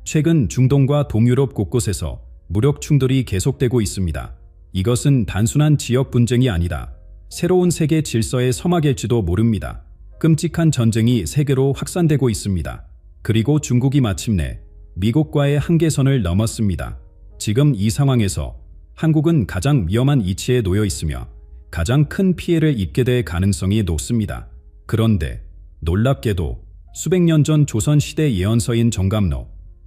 최근 중동과 동유럽 곳곳에서 무력 충돌이 계속되고 있습니다. 이것은 단순한 지역 분쟁이 아니라 새로운 세계 질서의 서막일지도 모릅니다. 끔찍한 전쟁이 세계로 확산되고 있습니다. 그리고 중국이 마침내 미국과의 한계선을 넘었습니다. 지금 이 상황에서 한국은 가장 위험한 위치에 놓여 있으며 가장 큰 피해를 입게 될 가능성이 높습니다. 그런데 놀랍게도 수백 년 전 조선시대 예언서인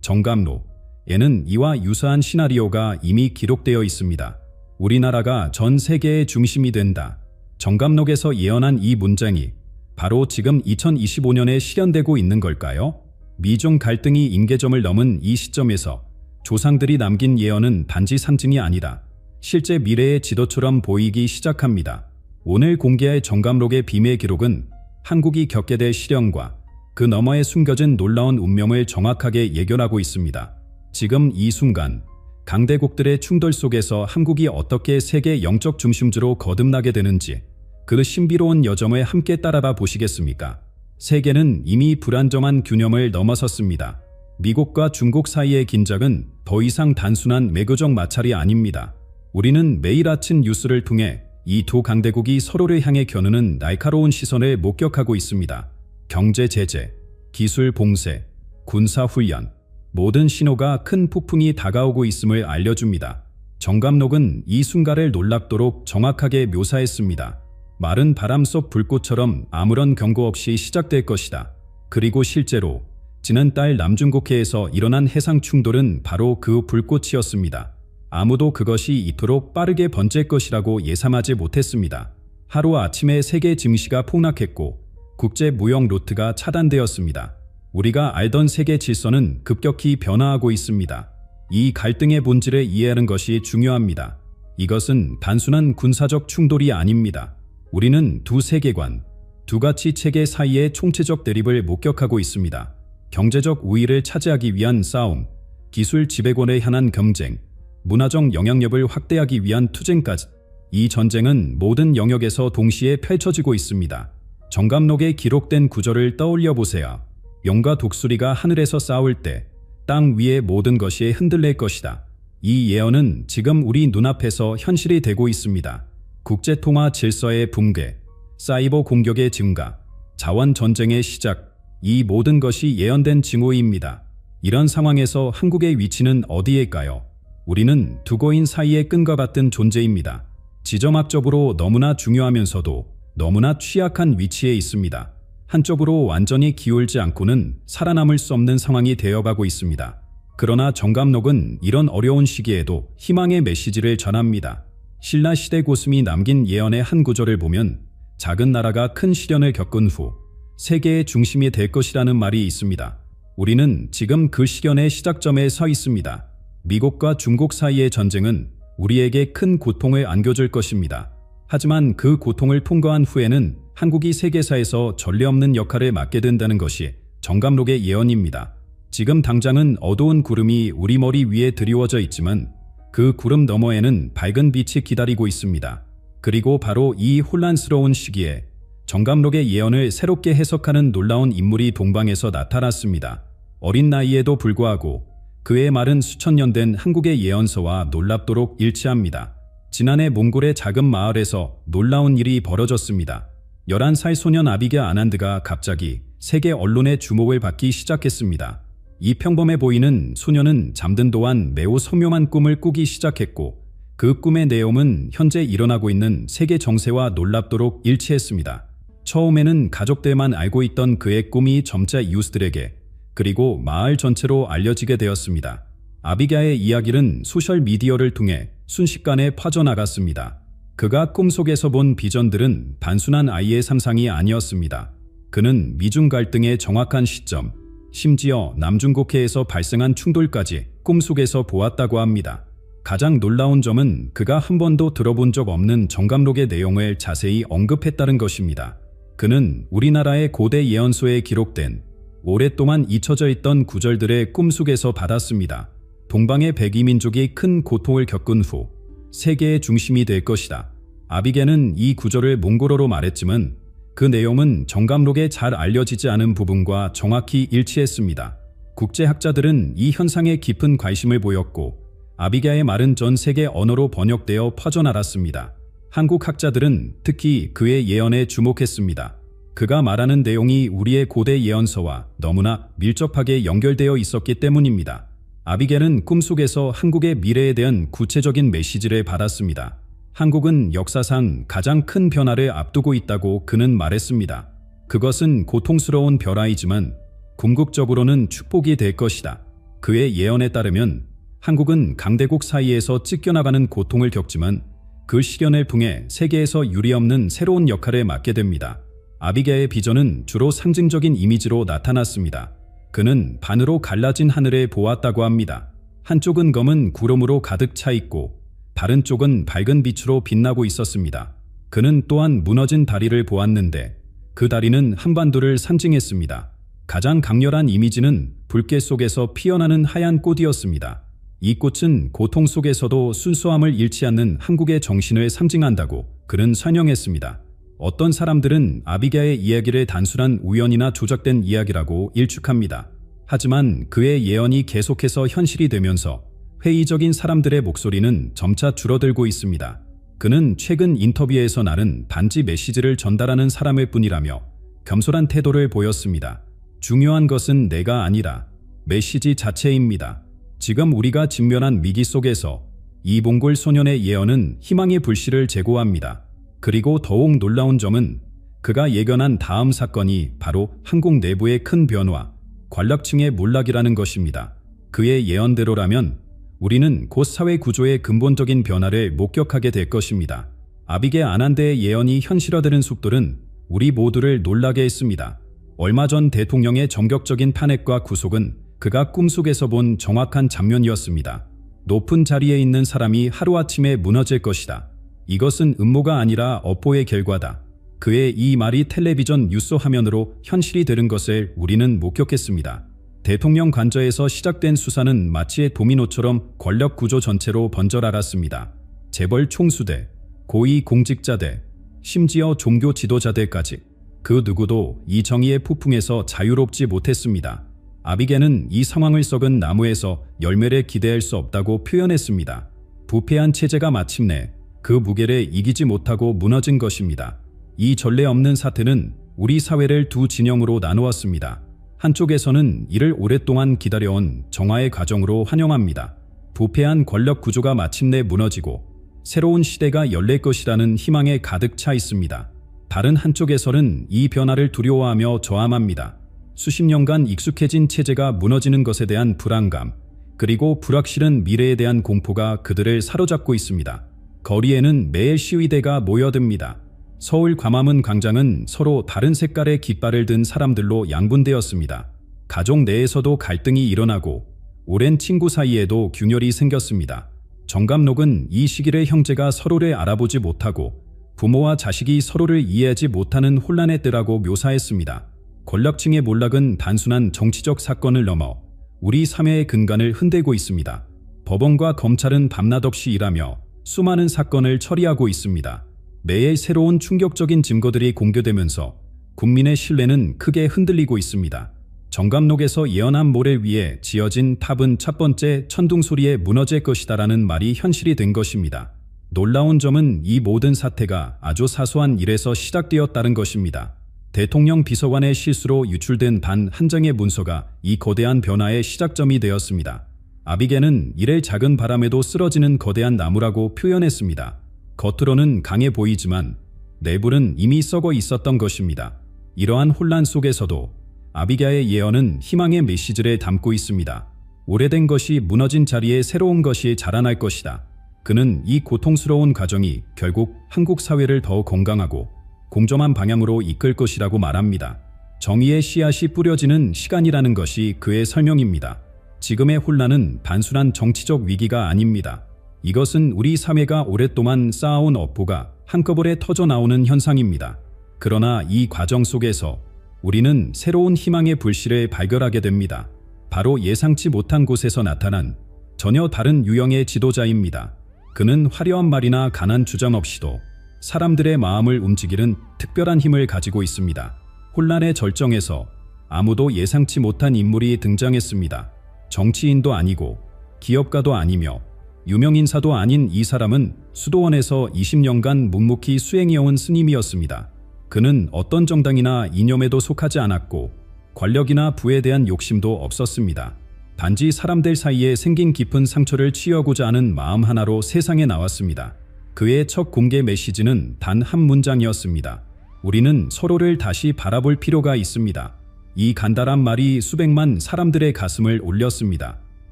정감로에는 이와 유사한 시나리오가 이미 기록되어 있습니다. 우리나라가 전 세계의 중심이 된다. 정감록에서 예언한 이 문장이 바로 지금 2025년에 실현되고 있는 걸까요? 미중 갈등이 임계점을 넘은 이 시점에서 조상들이 남긴 예언은 단지 상징이 아니라 실제 미래의 지도처럼 보이기 시작합니다. 오늘 공개할 정감록의 비밀 기록은 한국이 겪게 될 시련과 그 너머에 숨겨진 놀라운 운명을 정확하게 예견하고 있습니다. 지금 이 순간 강대국들의 충돌 속에서 한국이 어떻게 세계 영적 중심지로 거듭나게 되는지 그 신비로운 여정을 함께 따라가 보시겠습니까? 세계는 이미 불안정한 균형을 넘어섰습니다. 미국과 중국 사이의 긴장은 더 이상 단순한 외교적 마찰이 아닙니다. 우리는 매일 아침 뉴스를 통해 이 두 강대국이 서로를 향해 겨누는 날카로운 시선을 목격하고 있습니다. 경제 제재, 기술 봉쇄, 군사 훈련, 모든 신호가 큰 폭풍이 다가오고 있음을 알려줍니다. 정감록은 이 순간을 놀랍도록 정확하게 묘사했습니다. 마른 바람 속 불꽃처럼 아무런 경고 없이 시작될 것이다. 그리고 실제로 지난달 남중국해에서 일어난 해상 충돌은 바로 그 불꽃이었습니다. 아무도 그것이 이토록 빠르게 번질 것이라고 예상하지 못했습니다. 하루아침에 세계 증시가 폭락했고 국제 무역 루트가 차단되었습니다. 우리가 알던 세계 질서는 급격히 변화하고 있습니다. 이 갈등의 본질을 이해하는 것이 중요합니다. 이것은 단순한 군사적 충돌이 아닙니다. 우리는 두 세계관, 두 가치 체계 사이의 총체적 대립을 목격하고 있습니다. 경제적 우위를 차지하기 위한 싸움, 기술 지배권을 향한 경쟁, 문화적 영향력을 확대하기 위한 투쟁까지 이 전쟁은 모든 영역에서 동시에 펼쳐지고 있습니다. 정감록에 기록된 구절을 떠올려 보세요. 용과 독수리가 하늘에서 싸울 때 땅 위의 모든 것이 흔들릴 것이다. 이 예언은 지금 우리 눈앞에서 현실이 되고 있습니다. 국제통화 질서의 붕괴, 사이버 공격의 증가, 자원 전쟁의 시작, 이 모든 것이 예언된 징후입니다. 이런 상황에서 한국의 위치는 어디일까요? 우리는 두고인 사이의 끈과 같은 존재입니다. 지정학적으로 너무나 중요하면서도 너무나 취약한 위치에 있습니다. 한쪽으로 완전히 기울지 않고는 살아남을 수 없는 상황이 되어가고 있습니다. 그러나 정감록은 이런 어려운 시기에도 희망의 메시지를 전합니다. 신라 시대 고슴이 남긴 예언의 한 구절을 보면 작은 나라가 큰 시련을 겪은 후 세계의 중심이 될 것이라는 말이 있습니다. 우리는 지금 그 시련의 시작점에 서 있습니다. 미국과 중국 사이의 전쟁은 우리에게 큰 고통을 안겨줄 것입니다. 하지만 그 고통을 통과한 후에는 한국이 세계사에서 전례 없는 역할을 맡게 된다는 것이 정감록의 예언입니다. 지금 당장은 어두운 구름이 우리 머리 위에 드리워져 있지만 그 구름 너머에는 밝은 빛이 기다리고 있습니다. 그리고 바로 이 혼란스러운 시기에 정감록의 예언을 새롭게 해석하는 놀라운 인물이 동방에서 나타났습니다. 어린 나이에도 불구하고 그의 말은 수천 년 된 한국의 예언서와 놀랍도록 일치합니다. 지난해 몽골의 작은 마을에서 놀라운 일이 벌어졌습니다. 11살 소년 아비게 아난드가 갑자기 세계 언론의 주목을 받기 시작했습니다. 이 평범해 보이는 소녀는 잠든 동안 매우 선명한 꿈을 꾸기 시작했고 그 꿈의 내용은 현재 일어나고 있는 세계 정세와 놀랍도록 일치했습니다. 처음에는 가족들만 알고 있던 그의 꿈이 점차 이웃들에게 그리고 마을 전체로 알려지게 되었습니다. 아비가의 이야기는 소셜미디어를 통해 순식간에 퍼져나갔습니다. 그가 꿈속에서 본 비전들은 단순한 아이의 상상이 아니었습니다. 그는 미중 갈등의 정확한 시점, 심지어 남중국해에서 발생한 충돌까지 꿈속에서 보았다고 합니다. 가장 놀라운 점은 그가 한 번도 들어본 적 없는 정감록의 내용을 자세히 언급했다는 것입니다. 그는 우리나라의 고대 예언서에 기록된 오랫동안 잊혀져 있던 구절들의 꿈속에서 받았습니다. 동방의 백이민족이 큰 고통을 겪은 후 세계의 중심이 될 것이다. 아비게는 이 구절을 몽골어로 말했지만 그 내용은 정감록에 잘 알려지지 않은 부분과 정확히 일치했습니다. 국제학자들은 이 현상에 깊은 관심을 보였고 아비게의 말은 전 세계 언어로 번역되어 퍼져나갔습니다. 한국 학자들은 특히 그의 예언에 주목했습니다. 그가 말하는 내용이 우리의 고대 예언서와 너무나 밀접하게 연결되어 있었기 때문입니다. 아비게는 꿈속에서 한국의 미래에 대한 구체적인 메시지를 받았습니다. 한국은 역사상 가장 큰 변화를 앞두고 있다고 그는 말했습니다. 그것은 고통스러운 변화이지만 궁극적으로는 축복이 될 것이다. 그의 예언에 따르면 한국은 강대국 사이에서 찢겨나가는 고통을 겪지만 그 시련을 통해 세계에서 유례없는 새로운 역할을 맡게 됩니다. 아비게의 비전은 주로 상징적인 이미지로 나타났습니다. 그는 반으로 갈라진 하늘을 보았다고 합니다. 한쪽은 검은 구름으로 가득 차 있고 다른 쪽은 밝은 빛으로 빛나고 있었습니다. 그는 또한 무너진 다리를 보았는데 그 다리는 한반도를 상징했습니다. 가장 강렬한 이미지는 불길 속에서 피어나는 하얀 꽃이었습니다. 이 꽃은 고통 속에서도 순수함을 잃지 않는 한국의 정신을 상징한다고 그는 설명했습니다. 어떤 사람들은 아비게의 이야기를 단순한 우연이나 조작된 이야기라고 일축합니다. 하지만 그의 예언이 계속해서 현실이 되면서 회의적인 사람들의 목소리는 점차 줄어들고 있습니다. 그는 최근 인터뷰에서 나는 단지 메시지를 전달하는 사람일 뿐이라며 겸손한 태도를 보였습니다. 중요한 것은 내가 아니라 메시지 자체입니다. 지금 우리가 직면한 위기 속에서 이 몽골 소년의 예언은 희망의 불씨를 제고합니다. 그리고 더욱 놀라운 점은 그가 예견한 다음 사건이 바로 한국 내부의 큰 변화, 권력층의 몰락이라는 것입니다. 그의 예언대로라면 우리는 곧 사회 구조의 근본적인 변화를 목격하게 될 것입니다. 아비게 아난데의 예언이 현실화되는 속도는 우리 모두를 놀라게 했습니다. 얼마 전 대통령의 전격적인 탄핵과 구속은 그가 꿈속에서 본 정확한 장면이었습니다. 높은 자리에 있는 사람이 하루아침에 무너질 것이다. 이것은 음모가 아니라 업보의 결과다. 그의 이 말이 텔레비전 뉴스 화면으로 현실이 되는 것을 우리는 목격했습니다. 대통령 관저에서 시작된 수사는 마치 도미노처럼 권력 구조 전체로 번져나갔습니다. 재벌 총수대, 고위 공직자대, 심지어 종교 지도자들까지 그 누구도 이 정의의 폭풍에서 자유롭지 못했습니다. 아비게는 이 상황을 썩은 나무에서 열매를 기대할 수 없다고 표현했습니다. 부패한 체제가 마침내 그 무게를 이기지 못하고 무너진 것입니다. 이 전례 없는 사태는 우리 사회를 두 진영으로 나누었습니다. 한쪽에서는 이를 오랫동안 기다려온 정화의 과정으로 환영합니다. 부패한 권력 구조가 마침내 무너지고 새로운 시대가 열릴 것이라는 희망에 가득 차 있습니다. 다른 한쪽에서는 이 변화를 두려워하며 저항합니다. 수십 년간 익숙해진 체제가 무너지는 것에 대한 불안감, 그리고 불확실한 미래에 대한 공포가 그들을 사로잡고 있습니다. 거리에는 매일 시위대가 모여듭니다. 서울 광화문 광장은 서로 다른 색깔의 깃발을 든 사람들로 양분되었습니다. 가족 내에서도 갈등이 일어나고 오랜 친구 사이에도 균열이 생겼습니다. 정감록은 이 시기를 형제가 서로를 알아보지 못하고 부모와 자식이 서로를 이해하지 못하는 혼란의 때라고 묘사했습니다. 권력층의 몰락은 단순한 정치적 사건을 넘어 우리 사회의 근간을 흔들고 있습니다. 법원과 검찰은 밤낮 없이 일하며 수많은 사건을 처리하고 있습니다. 매일 새로운 충격적인 증거들이 공개되면서 국민의 신뢰는 크게 흔들리고 있습니다. 정감록에서 예언한 모래 위에 지어진 탑은 첫 번째 천둥소리에 무너질 것이다라는 말이 현실이 된 것입니다. 놀라운 점은 이 모든 사태가 아주 사소한 일에서 시작되었다는 것입니다. 대통령 비서관의 실수로 유출된 단 한 장의 문서가 이 거대한 변화의 시작점이 되었습니다. 아비게는 이를 작은 바람에도 쓰러지는 거대한 나무라고 표현했습니다. 겉으로는 강해 보이지만 내부는 이미 썩어 있었던 것입니다. 이러한 혼란 속에서도 아비게의 예언은 희망의 메시지를 담고 있습니다. 오래된 것이 무너진 자리에 새로운 것이 자라날 것이다. 그는 이 고통스러운 과정이 결국 한국 사회를 더 건강하고 공정한 방향으로 이끌 것이라고 말합니다. 정의의 씨앗이 뿌려지는 시간이라는 것이 그의 설명입니다. 지금의 혼란은 단순한 정치적 위기가 아닙니다. 이것은 우리 사회가 오랫동안 쌓아온 업보가 한꺼번에 터져나오는 현상입니다. 그러나 이 과정 속에서 우리는 새로운 희망의 불씨를 발견하게 됩니다. 바로 예상치 못한 곳에서 나타난 전혀 다른 유형의 지도자입니다. 그는 화려한 말이나 강한 주장 없이도 사람들의 마음을 움직이는 특별한 힘을 가지고 있습니다. 혼란의 절정에서 아무도 예상치 못한 인물이 등장했습니다. 정치인도 아니고 기업가도 아니며 유명인사도 아닌 이 사람은 수도원에서 20년간 묵묵히 수행해온 스님이었습니다. 그는 어떤 정당이나 이념에도 속하지 않았고 권력이나 부에 대한 욕심도 없었습니다. 단지 사람들 사이에 생긴 깊은 상처를 치유하고자 하는 마음 하나로 세상에 나왔습니다. 그의 첫 공개 메시지는 단 한 문장이었습니다. 우리는 서로를 다시 바라볼 필요가 있습니다. 이 간단한 말이 수백만 사람들의 가슴을 울렸습니다.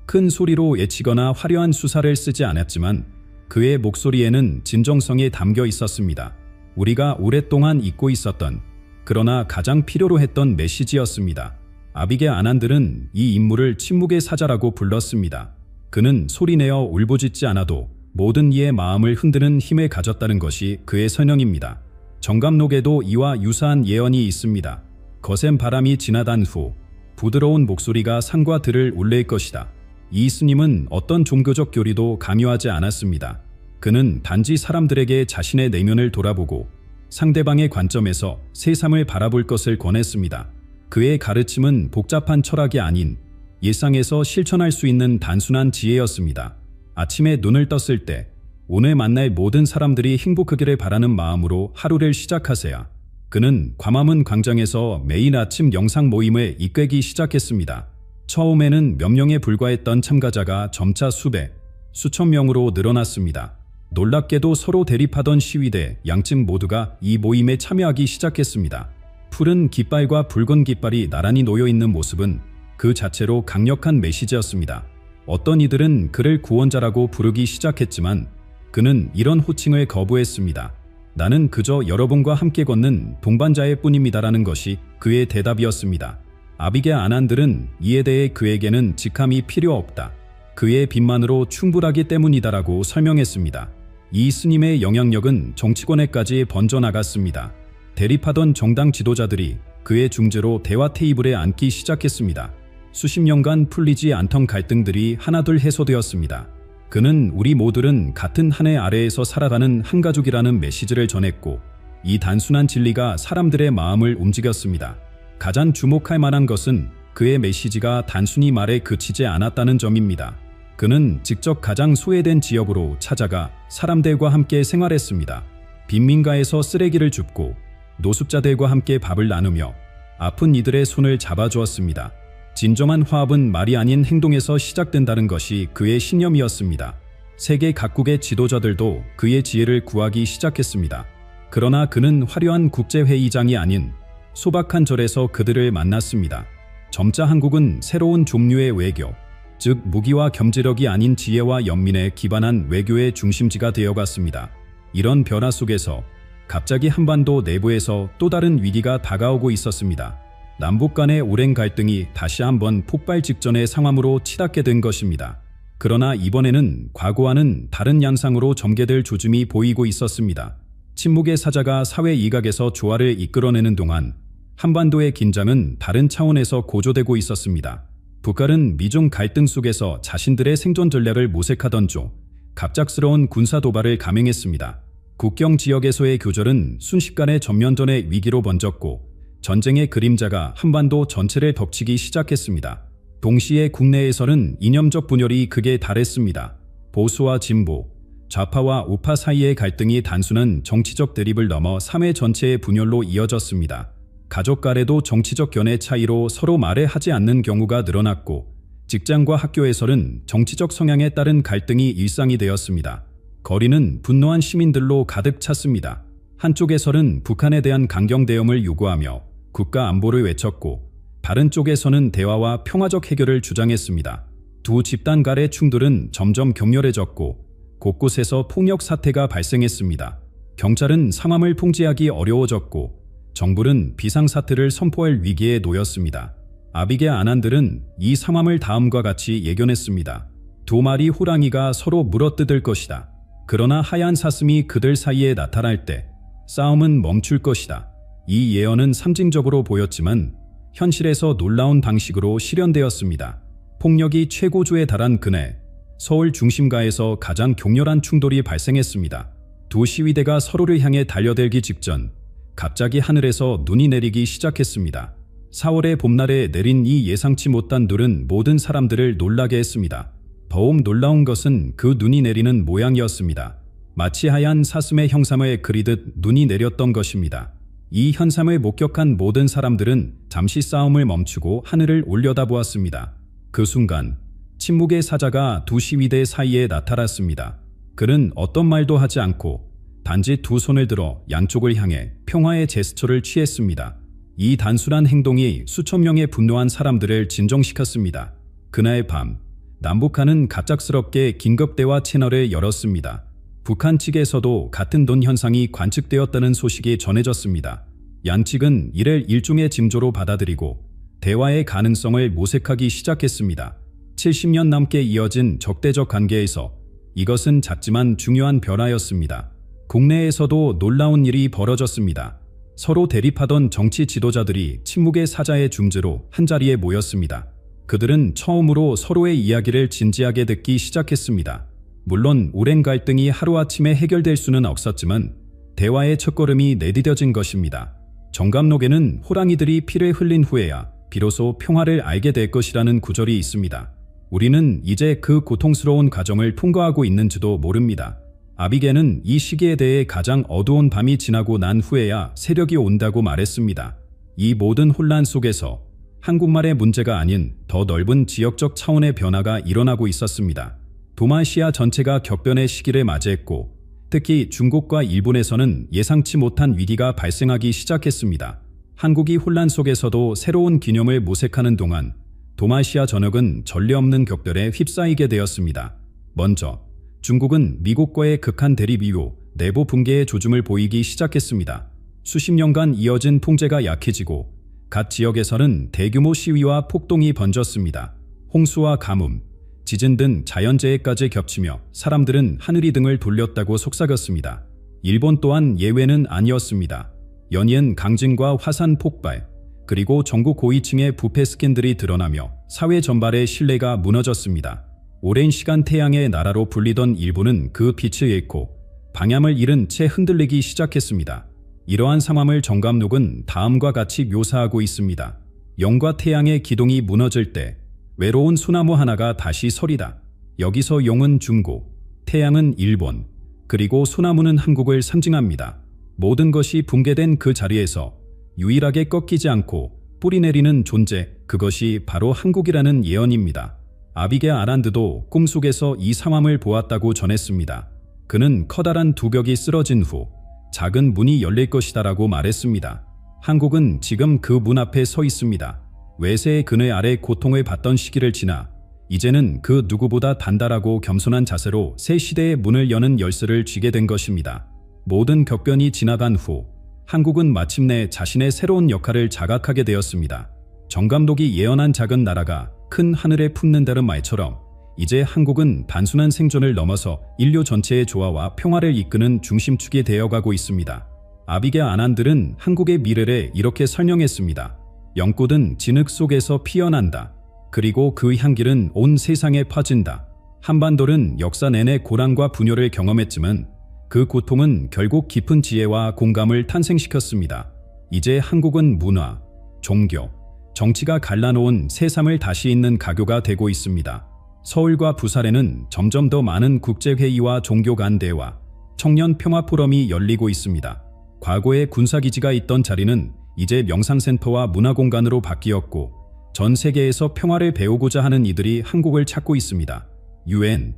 큰 소리로 외치거나 화려한 수사를 쓰지 않았지만 그의 목소리에는 진정성이 담겨 있었습니다. 우리가 오랫동안 잊고 있었던, 그러나 가장 필요로 했던 메시지였습니다. 아비게 아난들은 이 인물을 침묵의 사자라고 불렀습니다. 그는 소리내어 울부짖지 않아도 모든 이의 마음을 흔드는 힘을 가졌다는 것이 그의 선영입니다. 정감록에도 이와 유사한 예언이 있습니다. 거센 바람이 지나간 후 부드러운 목소리가 산과 들을 울릴 것이다. 이 스님은 어떤 종교적 교리도 강요하지 않았습니다. 그는 단지 사람들에게 자신의 내면을 돌아보고 상대방의 관점에서 세상을 바라볼 것을 권했습니다. 그의 가르침은 복잡한 철학이 아닌 일상에서 실천할 수 있는 단순한 지혜였습니다. 아침에 눈을 떴을 때 오늘 만날 모든 사람들이 행복하기를 바라는 마음으로 하루를 시작하세요. 그는 광화문 광장에서 매일 아침 영상 모임을 이끌기 시작했습니다. 처음에는 몇 명에 불과했던 참가자가 점차 수백, 수천 명으로 늘어났습니다. 놀랍게도 서로 대립하던 시위대 양측 모두가 이 모임에 참여하기 시작했습니다. 푸른 깃발과 붉은 깃발이 나란히 놓여있는 모습은 그 자체로 강력한 메시지였습니다. 어떤 이들은 그를 구원자라고 부르기 시작했지만 그는 이런 호칭을 거부했습니다. 나는 그저 여러분과 함께 걷는 동반자일 뿐입니다라는 것이 그의 대답이었습니다. 아비게 아난들은 이에 대해 그에게는 직함이 필요 없다. 그의 빛만으로 충분하기 때문이다라고 설명했습니다. 이 스님의 영향력은 정치권에까지 번져나갔습니다. 대립하던 정당 지도자들이 그의 중재로 대화 테이블에 앉기 시작했습니다. 수십 년간 풀리지 않던 갈등들이 하나둘 해소되었습니다. 그는 우리 모두는 같은 한 해 아래에서 살아가는 한 가족이라는 메시지를 전했고 이 단순한 진리가 사람들의 마음을 움직였습니다. 가장 주목할 만한 것은 그의 메시지가 단순히 말에 그치지 않았다는 점입니다. 그는 직접 가장 소외된 지역으로 찾아가 사람들과 함께 생활했습니다. 빈민가에서 쓰레기를 줍고 노숙자들과 함께 밥을 나누며 아픈 이들의 손을 잡아주었습니다. 진정한 화합은 말이 아닌 행동에서 시작된다는 것이 그의 신념이었습니다. 세계 각국의 지도자들도 그의 지혜를 구하기 시작했습니다. 그러나 그는 화려한 국제회의장이 아닌 소박한 절에서 그들을 만났습니다. 점차 한국은 새로운 종류의 외교, 즉 무기와 경제력이 아닌 지혜와 연민에 기반한 외교의 중심지가 되어갔습니다. 이런 변화 속에서 갑자기 한반도 내부에서 또 다른 위기가 다가오고 있었습니다. 남북 간의 오랜 갈등이 다시 한번 폭발 직전의 상황으로 치닫게 된 것입니다. 그러나 이번에는 과거와는 다른 양상으로 전개될 조짐이 보이고 있었습니다. 침묵의 사자가 사회 이각에서 조화를 이끌어내는 동안 한반도의 긴장은 다른 차원에서 고조되고 있었습니다. 북한은 미중 갈등 속에서 자신들의 생존 전략을 모색하던 중 갑작스러운 군사 도발을 감행했습니다. 국경 지역에서의 교절은 순식간에 전면전의 위기로 번졌고 전쟁의 그림자가 한반도 전체를 덮치기 시작했습니다. 동시에 국내에서는 이념적 분열이 극에 달했습니다. 보수와 진보, 좌파와 우파 사이의 갈등이 단순한 정치적 대립을 넘어 사회 전체의 분열로 이어졌습니다. 가족 간에도 정치적 견해 차이로 서로 말을 하지 않는 경우가 늘어났고 직장과 학교에서는 정치적 성향에 따른 갈등이 일상이 되었습니다. 거리는 분노한 시민들로 가득 찼습니다. 한쪽에서는 북한에 대한 강경 대응을 요구하며 국가 안보를 외쳤고 다른 쪽에서는 대화와 평화적 해결을 주장했습니다. 두 집단 간의 충돌은 점점 격렬해졌고 곳곳에서 폭력 사태가 발생했습니다. 경찰은 상황을 통제하기 어려워졌고 정부는 비상사태를 선포할 위기에 놓였습니다. 아비게 아난들은 이 상황을 다음과 같이 예견했습니다. 두 마리 호랑이가 서로 물어뜯을 것이다. 그러나 하얀 사슴이 그들 사이에 나타날 때 싸움은 멈출 것이다. 이 예언은 상징적으로 보였지만 현실에서 놀라운 방식으로 실현되었습니다. 폭력이 최고조에 달한 그날, 서울 중심가에서 가장 격렬한 충돌이 발생했습니다. 두 시위대가 서로를 향해 달려들기 직전 갑자기 하늘에서 눈이 내리기 시작했습니다. 4월의 봄날에 내린 이 예상치 못한 눈은 모든 사람들을 놀라게 했습니다. 더욱 놀라운 것은 그 눈이 내리는 모양이었습니다. 마치 하얀 사슴의 형상을 그리듯 눈이 내렸던 것입니다. 이 현상을 목격한 모든 사람들은 잠시 싸움을 멈추고 하늘을 올려다보았습니다. 그 순간 침묵의 사자가 두 시위대 사이에 나타났습니다. 그는 어떤 말도 하지 않고 단지 두 손을 들어 양쪽을 향해 평화의 제스처를 취했습니다. 이 단순한 행동이 수천 명의 분노한 사람들을 진정시켰습니다. 그날 밤 남북한은 갑작스럽게 긴급대화 채널을 열었습니다. 북한 측에서도 같은 돈 현상이 관측되었다는 소식이 전해졌습니다. 양측은 이를 일종의 징조로 받아들이고 대화의 가능성을 모색하기 시작했습니다. 70년 넘게 이어진 적대적 관계에서 이것은 작지만 중요한 변화였습니다. 국내에서도 놀라운 일이 벌어졌습니다. 서로 대립하던 정치 지도자들이 침묵의 사자의 중재로 한자리에 모였습니다. 그들은 처음으로 서로의 이야기를 진지하게 듣기 시작했습니다. 물론 오랜 갈등이 하루아침에 해결될 수는 없었지만 대화의 첫걸음이 내디뎌진 것입니다. 정감록에는 호랑이들이 피를 흘린 후에야 비로소 평화를 알게 될 것이라는 구절이 있습니다. 우리는 이제 그 고통스러운 과정을 통과하고 있는지도 모릅니다. 아비게는 이 시기에 대해 가장 어두운 밤이 지나고 난 후에야 세력이 온다고 말했습니다. 이 모든 혼란 속에서 한국말의 문제가 아닌 더 넓은 지역적 차원의 변화가 일어나고 있었습니다. 동아시아 전체가 격변의 시기를 맞이했고 특히 중국과 일본에서는 예상치 못한 위기가 발생하기 시작했습니다. 한국이 혼란 속에서도 새로운 기념을 모색하는 동안 동아시아 전역은 전례 없는 격돌에 휩싸이게 되었습니다. 먼저 중국은 미국과의 극한 대립 이후 내부 붕괴의 조짐을 보이기 시작했습니다. 수십 년간 이어진 통제가 약해지고 각 지역에서는 대규모 시위와 폭동이 번졌습니다. 홍수와 가뭄, 지진 등 자연재해까지 겹치며 사람들은 하늘이 등을 돌렸다고 속삭였습니다. 일본 또한 예외는 아니었습니다. 연이은 강진과 화산 폭발, 그리고 전국 고위층의 부패 스캔들이 드러나며 사회 전반의 신뢰가 무너졌습니다. 오랜 시간 태양의 나라로 불리던 일본은 그 빛을 잃고 방향을 잃은 채 흔들리기 시작했습니다. 이러한 상황을 정감록은 다음과 같이 묘사하고 있습니다. 영과 태양의 기둥이 무너질 때 외로운 소나무 하나가 다시 서리다. 여기서 영은 중국, 태양은 일본, 그리고 소나무는 한국을 상징합니다. 모든 것이 붕괴된 그 자리에서 유일하게 꺾이지 않고 뿌리 내리는 존재, 그것이 바로 한국이라는 예언입니다. 아비게 아란드도 꿈속에서 이 상황을 보았다고 전했습니다. 그는 커다란 두 벽이 쓰러진 후 작은 문이 열릴 것이다라고 말했습니다. 한국은 지금 그 문 앞에 서 있습니다. 외세의 그늘 아래 고통을 받던 시기를 지나 이제는 그 누구보다 단단하고 겸손한 자세로 새 시대의 문을 여는 열쇠를 쥐게 된 것입니다. 모든 격변이 지나간 후 한국은 마침내 자신의 새로운 역할을 자각하게 되었습니다. 정감독이 예언한 작은 나라가 큰 하늘에 품는다는 말처럼 이제 한국은 단순한 생존을 넘어서 인류 전체의 조화와 평화를 이끄는 중심축이 되어가고 있습니다. 아비게 아난들은 한국의 미래를 이렇게 설명했습니다. 영꽃은 진흙 속에서 피어난다. 그리고 그 향기는 온 세상에 퍼진다. 한반도는 역사 내내 고난과 분열을 경험했지만 그 고통은 결국 깊은 지혜와 공감을 탄생시켰습니다. 이제 한국은 문화, 종교, 정치가 갈라놓은 새삼을 다시 잇는 가교가 되고 있습니다. 서울과 부산에는 점점 더 많은 국제회의와 종교 간 대화, 청년 평화 포럼이 열리고 있습니다. 과거에 군사기지가 있던 자리는 이제 명상센터와 문화공간으로 바뀌었고 전 세계에서 평화를 배우고자 하는 이들이 한국을 찾고 있습니다. UN,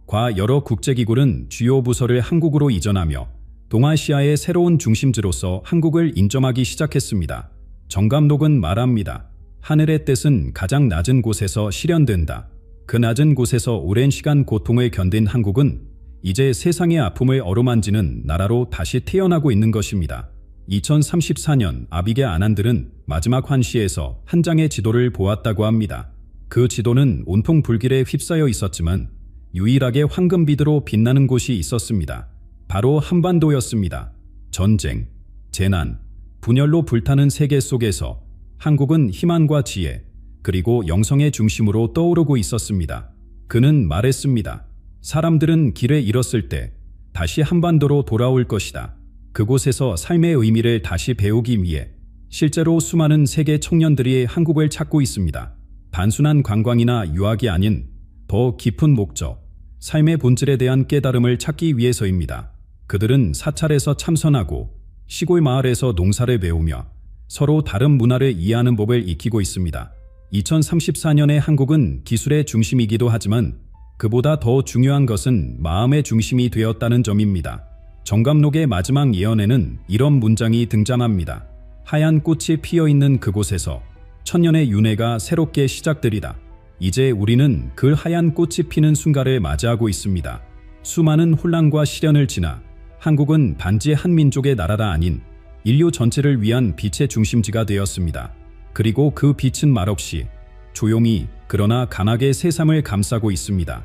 과 여러 국제기구는 주요 부서를 한국으로 이전하며 동아시아의 새로운 중심지로서 한국을 인정하기 시작했습니다. 정감록은 말합니다. 하늘의 뜻은 가장 낮은 곳에서 실현된다. 그 낮은 곳에서 오랜 시간 고통을 견딘 한국은 이제 세상의 아픔을 어루만지는 나라로 다시 태어나고 있는 것입니다. 2034년 아비게 아난들은 마지막 환시에서 한 장의 지도를 보았다고 합니다. 그 지도는 온통 불길에 휩싸여 있었지만 유일하게 황금빛으로 빛나는 곳이 있었습니다. 바로 한반도였습니다. 전쟁, 재난, 분열로 불타는 세계 속에서 한국은 희망과 지혜, 그리고 영성의 중심으로 떠오르고 있었습니다. 그는 말했습니다. 사람들은 길을 잃었을 때 다시 한반도로 돌아올 것이다. 그곳에서 삶의 의미를 다시 배우기 위해 실제로 수많은 세계 청년들이 한국을 찾고 있습니다. 단순한 관광이나 유학이 아닌 더 깊은 목적, 삶의 본질에 대한 깨달음을 찾기 위해서입니다. 그들은 사찰에서 참선하고 시골 마을에서 농사를 배우며 서로 다른 문화를 이해하는 법을 익히고 있습니다. 2034년의 한국은 기술의 중심이기도 하지만 그보다 더 중요한 것은 마음의 중심이 되었다는 점입니다. 정감록의 마지막 예언에는 이런 문장이 등장합니다. 하얀 꽃이 피어있는 그곳에서 천년의 윤회가 새롭게 시작되리다. 이제 우리는 그 하얀 꽃이 피는 순간을 맞이하고 있습니다. 수많은 혼란과 시련을 지나 한국은 단지 한 민족의 나라가 아닌 인류 전체를 위한 빛의 중심지가 되었습니다. 그리고 그 빛은 말없이 조용히 그러나 강하게 세상을 감싸고 있습니다.